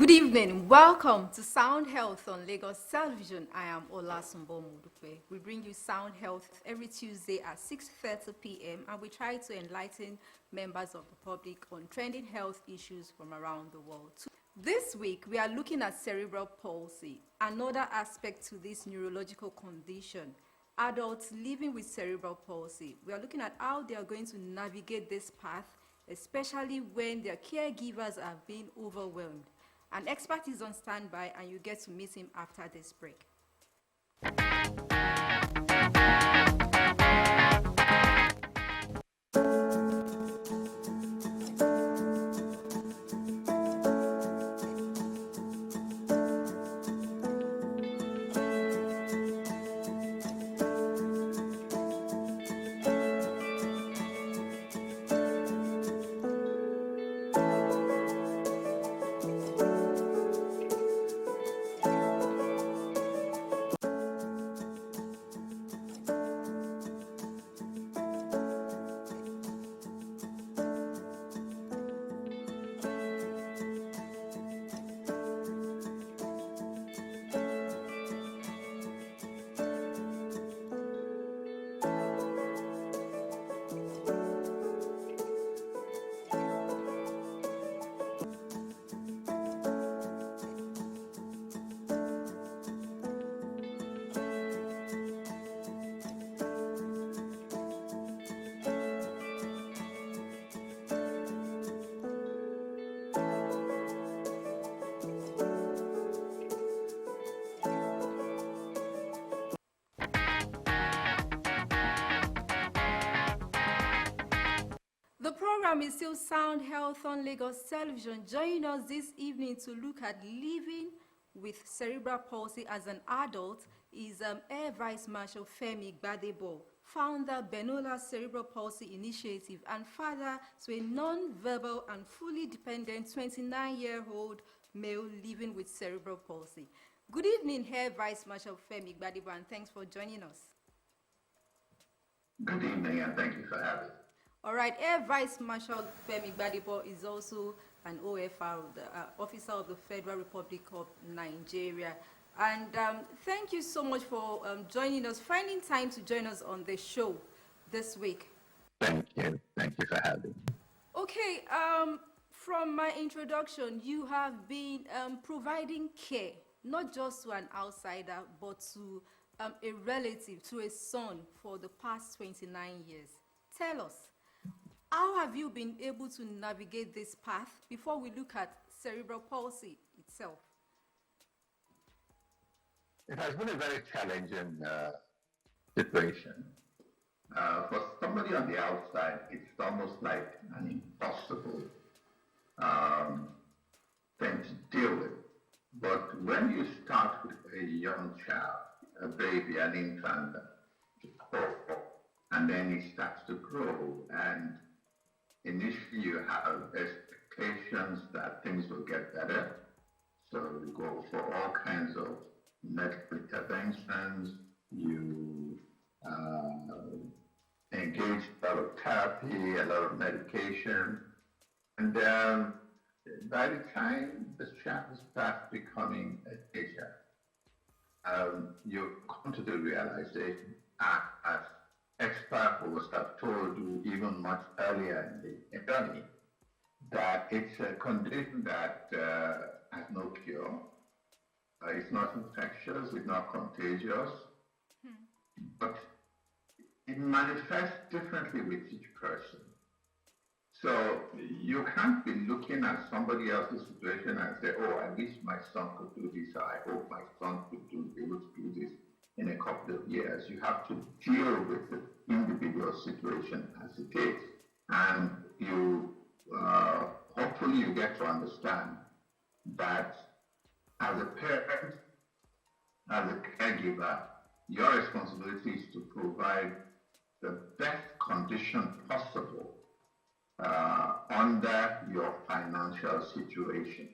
Good evening. Welcome to Sound Health on Lagos Television. I am Ola Sumbo-Mudupe. We bring you Sound Health every Tuesday at 6:30 p.m. and we try to enlighten members of the public on trending health issues from around the world. This week, we are looking at cerebral palsy, another aspect to this neurological condition. Adults living with cerebral palsy, we are looking at how they are going to navigate this path, especially when their caregivers are being overwhelmed. An expert is on standby and you get to meet him after this break. The program is still Sound Health on Lagos Television. Join us this evening to look at living with cerebral palsy as an adult is Air Vice Marshal Femi Gbadebo, founder Benola Cerebral Palsy Initiative and father to a non-verbal and fully dependent 29-year-old male living with cerebral palsy. Good evening, Air Vice Marshal Femi Gbadebo, and thanks for joining us. Good evening, and thank you for having me. All right, Air Vice Marshal Femi Gbadebo is also an OFR, the Officer of the Federal Republic of Nigeria. And thank you so much for joining us, finding time to join us on the show this week. Thank you for having me. Okay, from my introduction, you have been providing care, not just to an outsider, but to a relative, to a son for the past 29 years. Tell us, how have you been able to navigate this path before we look at cerebral palsy itself? It has been a very challenging situation. For somebody on the outside, it's almost like an impossible thing to deal with. But when you start with a young child, a baby, an infant, and then it starts to grow, and initially you have expectations that things will get better. So you go for all kinds of medical interventions, you engage a lot of therapy, a lot of medication, and by the time the child starts becoming a teenager, you come to the realization, as experts must have told you even much earlier in the journey, that it's a condition that has no cure. It's not infectious, it's not contagious, but it manifests differently with each person. So you can't be looking at somebody else's situation and say, oh, I wish my son could do this, or I hope my son could be able to do this in a couple of years. You have to deal with the individual situation as it is. And you, hopefully you get to understand that as a parent, as a caregiver, your responsibility is to provide the best condition possible under your financial situation.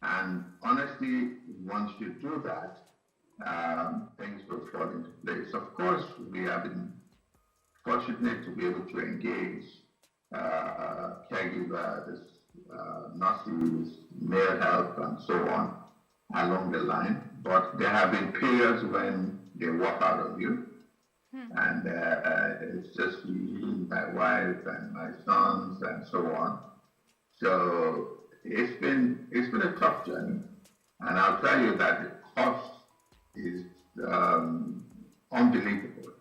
And honestly, once you do that, things will fall into place. Of course, we have been fortunate to be able to engage caregivers, nurses, male health, and so on along the line. But there have been periods when they walk out of you, and it's just me, my wife, and my sons, and so on. So it's been a tough journey, and I'll tell you that the cost is unbelievable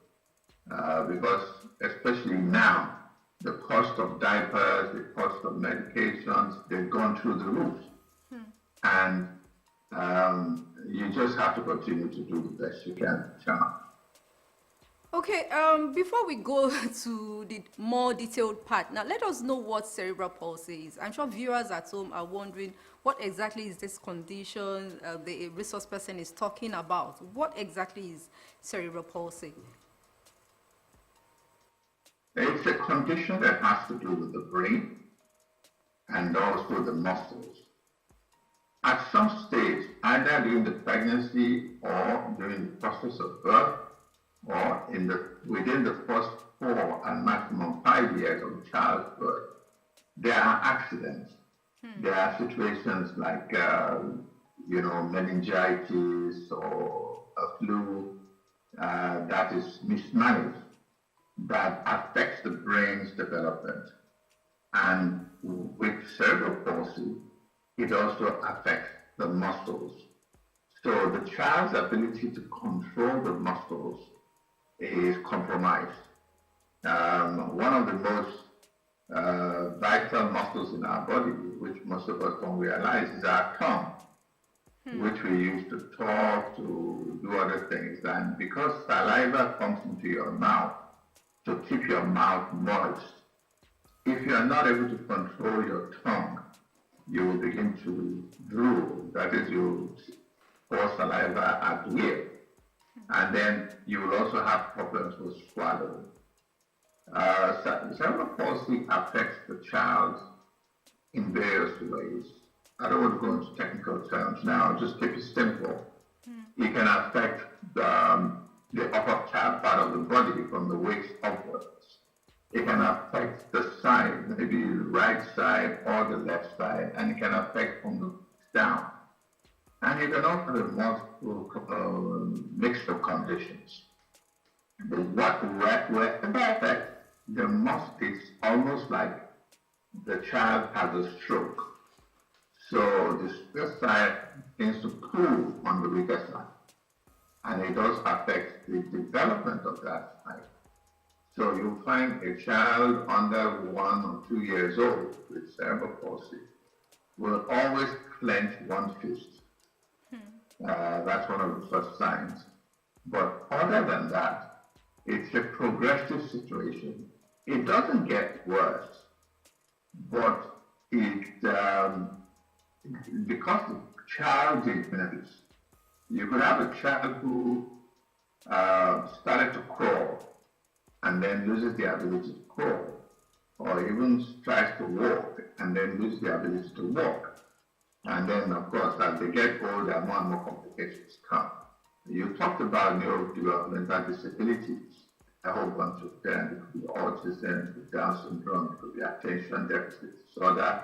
because especially now the cost of diapers, the cost of medications, they've gone through the roof, and you just have to continue to do the best you can. Okay, before we go to the more detailed part, now let us know what cerebral palsy is. I'm sure viewers at home are wondering what exactly is this condition the resource person is talking about. What exactly is cerebral palsy? It's a condition that has to do with the brain and also the muscles. At some stage, either during the pregnancy or during the process of birth, or within the first 4 and maximum 5 years of childbirth, there are accidents. There are situations like, meningitis or a flu that is mismanaged that affects the brain's development. And with cerebral palsy, it also affects the muscles. So the child's ability to control the muscles is compromised. One of the most vital muscles in our body, which most of us don't realize, is our tongue, which we use to talk, to do other things. And because saliva comes into your mouth to keep your mouth moist, if you are not able to control your tongue, you will begin to drool. That is, you pour saliva at will. And then you will also have problems with swallowing. Cerebral palsy affects the child in various ways. I don't want to go into technical terms now, I'll just keep it simple. It can affect the upper part of the body from the waist upwards. It can affect the side, maybe the right side or the left side, and it can affect from the down. And it can also have multiple mixed of conditions. But wherever affects the muscle, it's almost like the child has a stroke. So the stress side tends to pull on the weaker side. And it does affect the development of that side. So you'll find a child under 1 or 2 years old with cerebral palsy will always clench one fist. That's one of the first signs. But other than that, it's a progressive situation. It doesn't get worse, but because the child is, you could have a child who started to crawl and then loses the ability to crawl, or even tries to walk and then loses the ability to walk. And then, of course, as they get older, more and more complications come. You talked about neurodevelopmental disabilities, a whole bunch of them. It could be autism, it could be Down syndrome, it could be attention deficit disorder,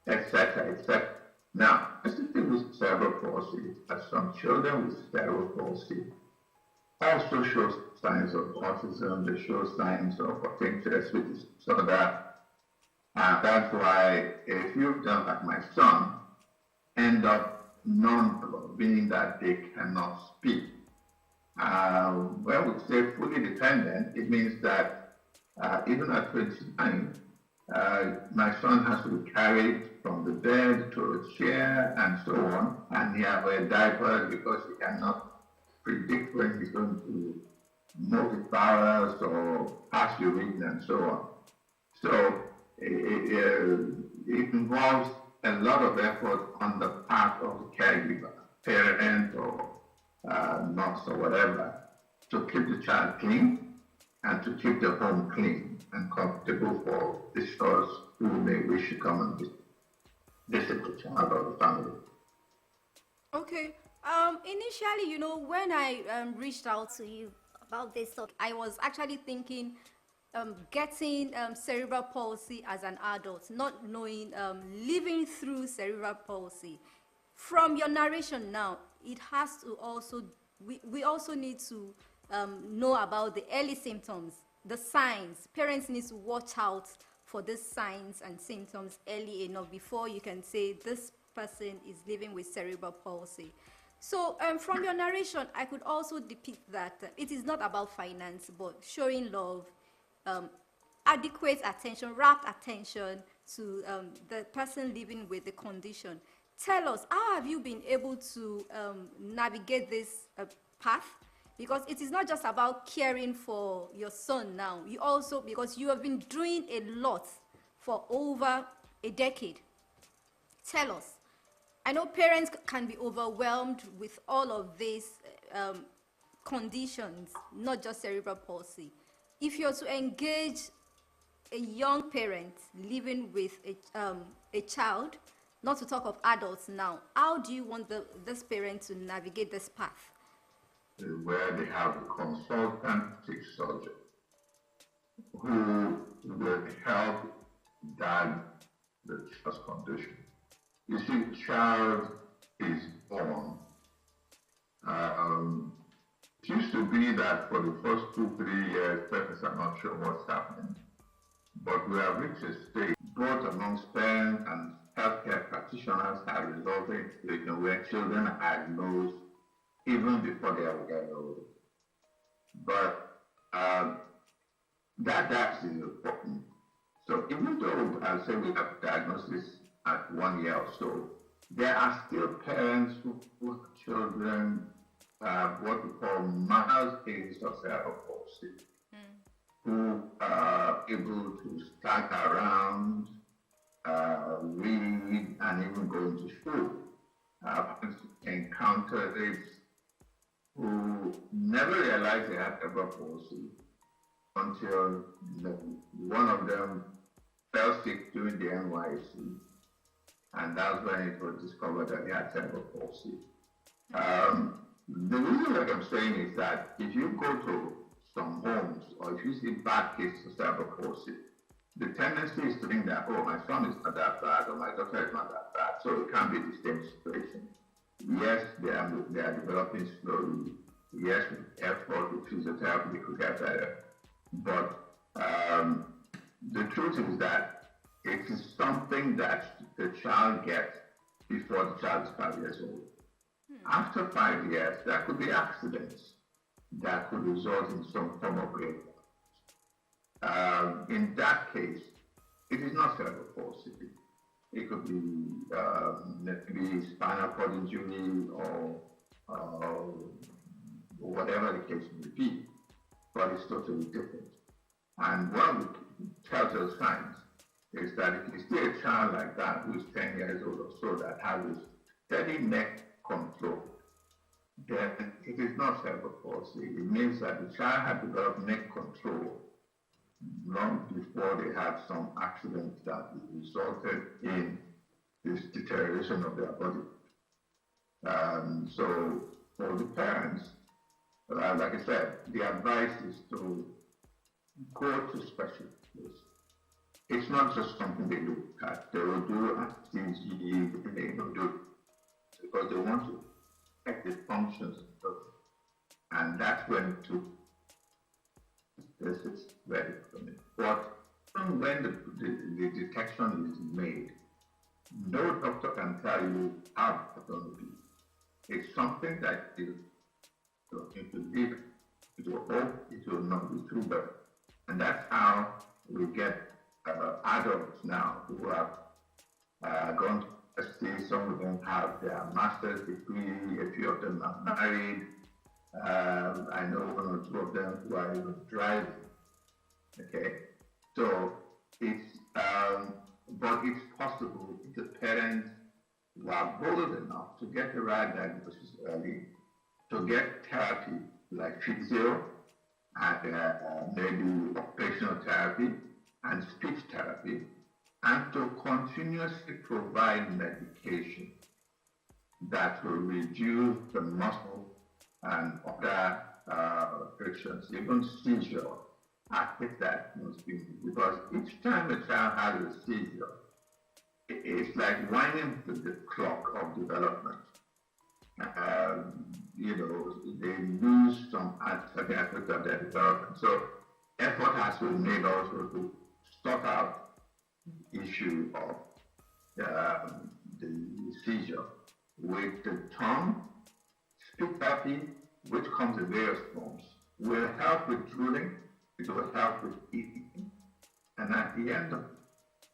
etc., etc. Now, the thing with cerebral palsy is that some children with cerebral palsy also show signs of autism, they show signs of attention deficit disorder. And that's why if you've done like my son, end up non-verbal, meaning that they cannot speak. When we say fully dependent, it means that even at 29, my son has to be carried from the bed to a chair and so on, and he has a diaper because he cannot predict when he's going to move his bowels or pass urine and so on. So it involves a lot of effort on the part of the caregiver, parent or nurse or whatever, to keep the child clean and to keep the home clean and comfortable for visitors who may wish to come and visit the child or the family. Okay. Initially, when I reached out to you about this topic, I was actually thinking getting cerebral palsy as an adult, not knowing, living through cerebral palsy. From your narration now, it has to also, we also need to know about the early symptoms, the signs. Parents need to watch out for these signs and symptoms early enough before you can say this person is living with cerebral palsy. So from your narration, I could also depict that it is not about finance, but showing love, adequate attention, rapt attention to the person living with the condition. Tell us, how have you been able to navigate this path? Because it is not just about caring for your son now. You also, because you have been doing a lot for over a decade. Tell us. I know parents can be overwhelmed with all of these conditions, not just cerebral palsy. If you're to engage a young parent living with a child, not to talk of adults now, how do you want this parent to navigate this path? Where they have a consultant surgeon who will help guide the child's condition. You see, the child is born. It used to be that for the first 2-3 years, parents are not sure what's happening. But we have reached a stage, both amongst parents and healthcare practitioners, have resulted in a situation where children are diagnosed even before they are getting older. But that is important. So even though I say we have diagnosis at 1 year or so, there are still parents whose children have what we call mild cases of cerebral palsy, who are able to stand around, read, and even go into school. I've encountered this who never realized they had cerebral palsy until one of them fell sick during the NYC, and that's when it was discovered that he had cerebral palsy. The reason that I'm saying is that if you go to some homes or if you see bad cases of cerebral palsy, the tendency is to think that, oh, my son is not that bad or my daughter is not that bad, so it can't be the same situation. Yes, they are developing slowly. Yes, with effort, with physiotherapy, they could get better. But the truth is that it is something that the child gets before the child is 5 years old. After 5 years, there could be accidents that could result in some form of brain damage. In that case, it is not cerebral palsy. It could be maybe spinal cord injury or whatever the case may be, but it's totally different. And one of the telltale signs is that if you see a child like that who is 10 years old or so that has a steady neck control, then it is not cerebral palsy. It means that the child had developed neck control long before they had some accident that resulted in this deterioration of their body. So for the parents, like I said, the advice is to go to specialists. It's not just something they look at. They will do activities they will do because they want to check the functions of the body. And that's when this is very common. But when the detection is made, no doctor can tell you how it's going to be. It's something that is going to live, it will hope, it will not be true, but and that's how we get adults now who have gone to university. Some of them have their master's degree, a few of them are married. I know 1 or 2 of them who are even driving. Okay, so it's but it's possible if the parents were bold enough to get the right diagnosis early, to get therapy like physio and maybe occupational therapy and speech therapy, and to continuously provide medication that will reduce the muscle and other frictions, even seizure, aspect that most people, because each time a child has a seizure, it's like winding the clock of development. You know, they lose some certain aspect of their development. So effort has to be made also to sort out the issue of the seizure with the tongue. Speech therapy, which comes in various forms, will help with drooling, it will help with eating, and at the end of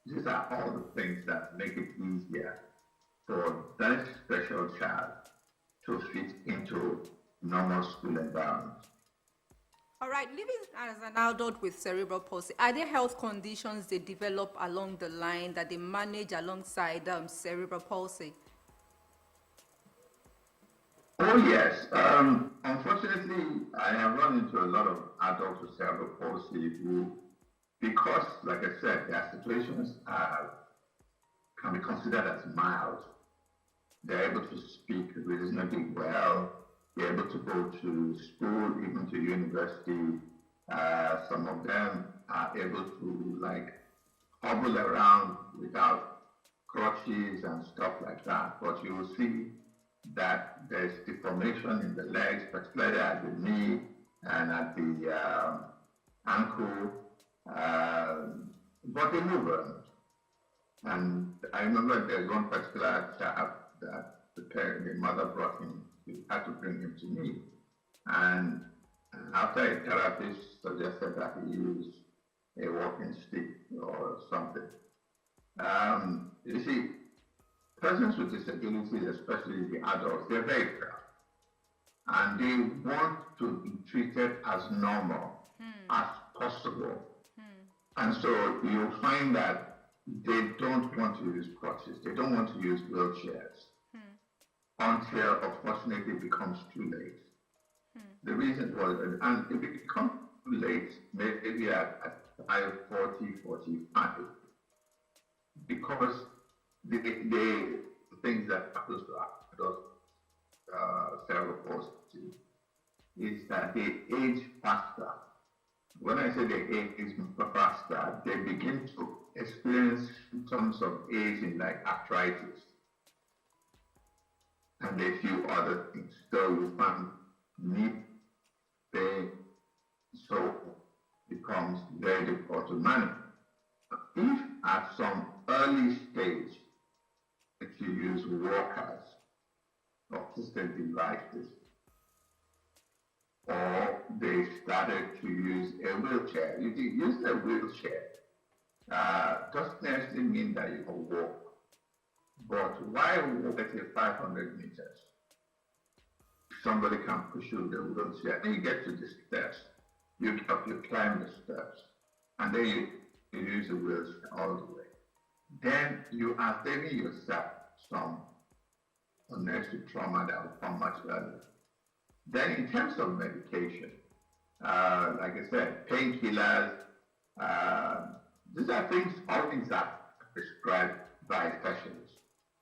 these are all the things that make it easier for that special child to fit into normal school environment. All right, living as an adult with cerebral palsy, are there health conditions they develop along the line that they manage alongside cerebral palsy? Oh yes. Unfortunately, I have run into a lot of adults with cerebral palsy who, because, like I said, their situations can be considered as mild. They're able to speak reasonably well. They're able to go to school, even to university. Some of them are able to like hobble around without crutches and stuff like that. But you will see that there's deformation in the legs, particularly at the knee and at the ankle. But they move around. And I remember there's one particular child that the mother brought him, we had to bring him to me. And after a therapist suggested that he use a walking stick or something. You see, persons with disabilities, especially the adults, they're very proud. And they want to be treated as normal as possible. And so you'll find that they don't want to use crutches. They don't want to use wheelchairs until, unfortunately, it becomes too late. The reason was, and if it becomes too late, maybe at 40, 45, because the things that happens to adults cerebral palsy is that they age faster. When I say they age faster, they begin to experience symptoms of aging like arthritis and a few other things. So you find knee pain, so becomes very difficult to manage. If at some early stage, if you use walkers or assisted devices, or they started to use a wheelchair. You use a wheelchair doesn't necessarily mean that you can walk. But why walk at 500 meters? Somebody can push you with a wheelchair. Then you get to the steps. You climb the steps. And then you use the wheelchair all the way. Then you are saving yourself some unnecessary trauma that will come much earlier. Then in terms of medication, like I said, painkillers, these are things, all things are prescribed by specialists.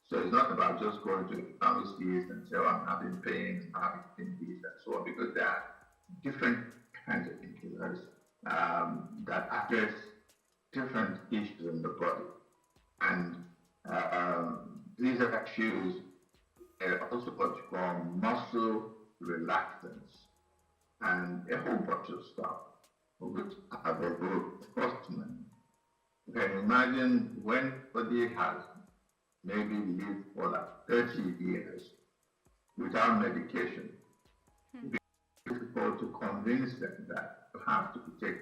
So it's not about just going to pharmacies and say, oh, I'm having pain, I'm having this and so on, because there are different kinds of painkillers that address different issues in the body. And these are issues also what you call muscle relaxants and a whole bunch of stuff, which are available across men. You can imagine when somebody has maybe lived for like 30 years without medication, it's difficult to convince them that you have to take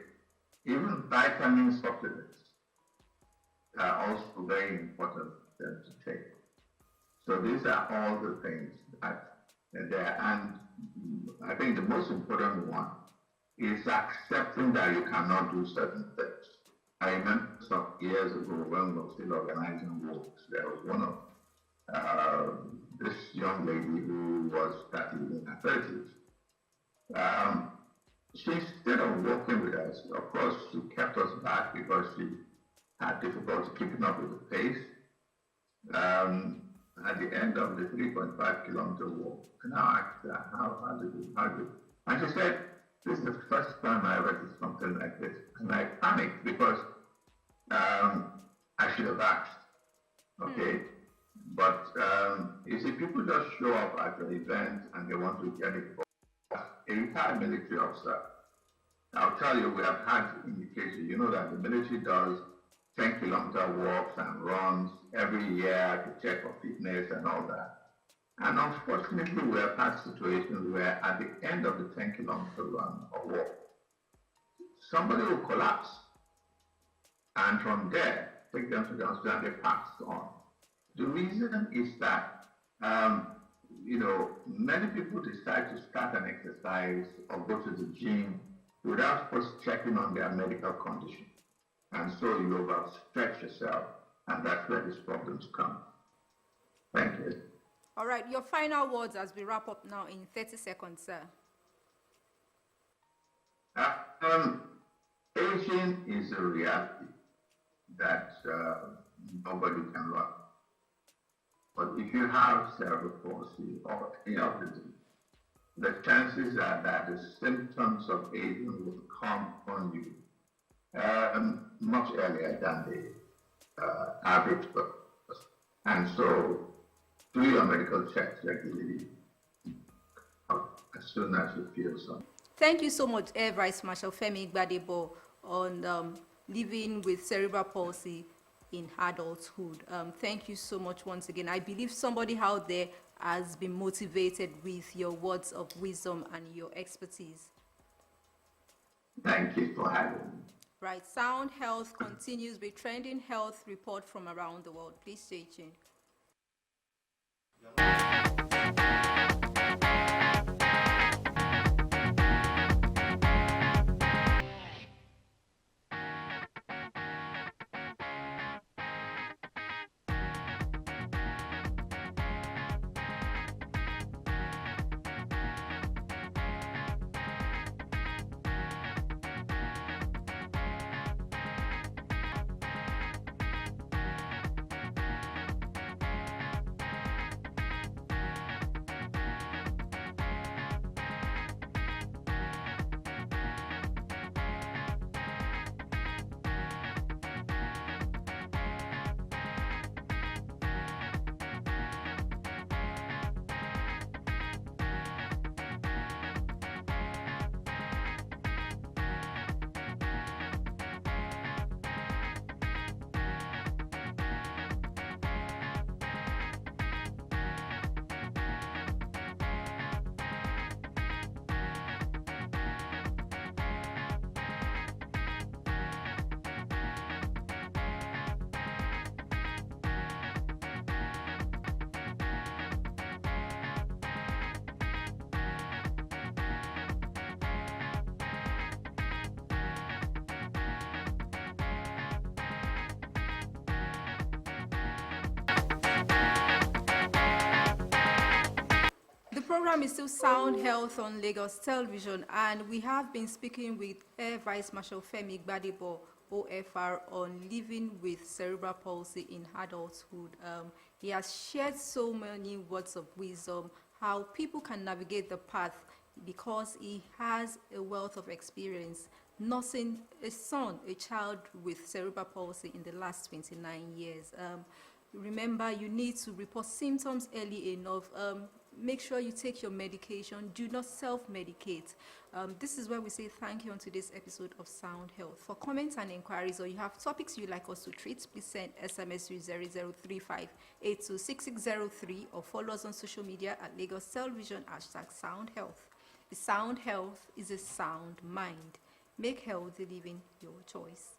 even vitamin supplements are also very important for them to take. So these are all the things that are there. And I think the most important one is accepting that you cannot do certain things. I remember some years ago when we were still organizing walks, there was one of this young lady who was starting in her 30s. She, instead of walking with us, of course, she kept us back because she had difficulty keeping up with the pace. At the end of the 3.5 kilometer walk, and I asked her, how did you? And she said, This is the first time I ever did something like this, and I panicked because I should have asked, okay? But you see, people just show up at the event and they want to get it. A retired military officer, I'll tell you, we have had indication, you know, that the military does 10-kilometer walks and runs every year to check for fitness and all that. And unfortunately, we have had situations where at the end of the 10-kilometer run or walk, somebody will collapse. And from there, take them to the hospital and they pass on. The reason is that, you know, many people decide to start an exercise or go to the gym without first checking on their medical condition. And so you overstretch yourself, and that's where these problems come. Thank you. All right, your final words as we wrap up now in 30 seconds, sir. Aging is a reality that nobody can run. But if you have cerebral palsy or any of the chances are that the symptoms of aging will come on you much earlier than the average person. And so do your medical checks regularly as soon as you feel something. Thank you so much, Air Vice Marshal Femi Gbadebo, on living with cerebral palsy in adulthood. Thank you so much once again. I believe somebody out there has been motivated with your words of wisdom and your expertise. Thank you for having me. Right, Sound Health continues with trending health report from around the world. Please stay tuned. The program is still Sound Health on Lagos Television, and we have been speaking with Air Vice Marshal Femi Gbadebo, OFR, on living with cerebral palsy in adulthood. He has shared so many words of wisdom, how people can navigate the path, because he has a wealth of experience nursing a son, a child with cerebral palsy in the last 29 years. Remember, you need to report symptoms early enough. Make sure you take your medication. Do not self-medicate. This is where we say thank you on today's episode of Sound Health. For comments and inquiries, or you have topics you'd like us to treat, please send SMS to 0035826603 or follow us on social media at Lagos Television #Sound Health. The Sound Health is a sound mind. Make healthy living your choice.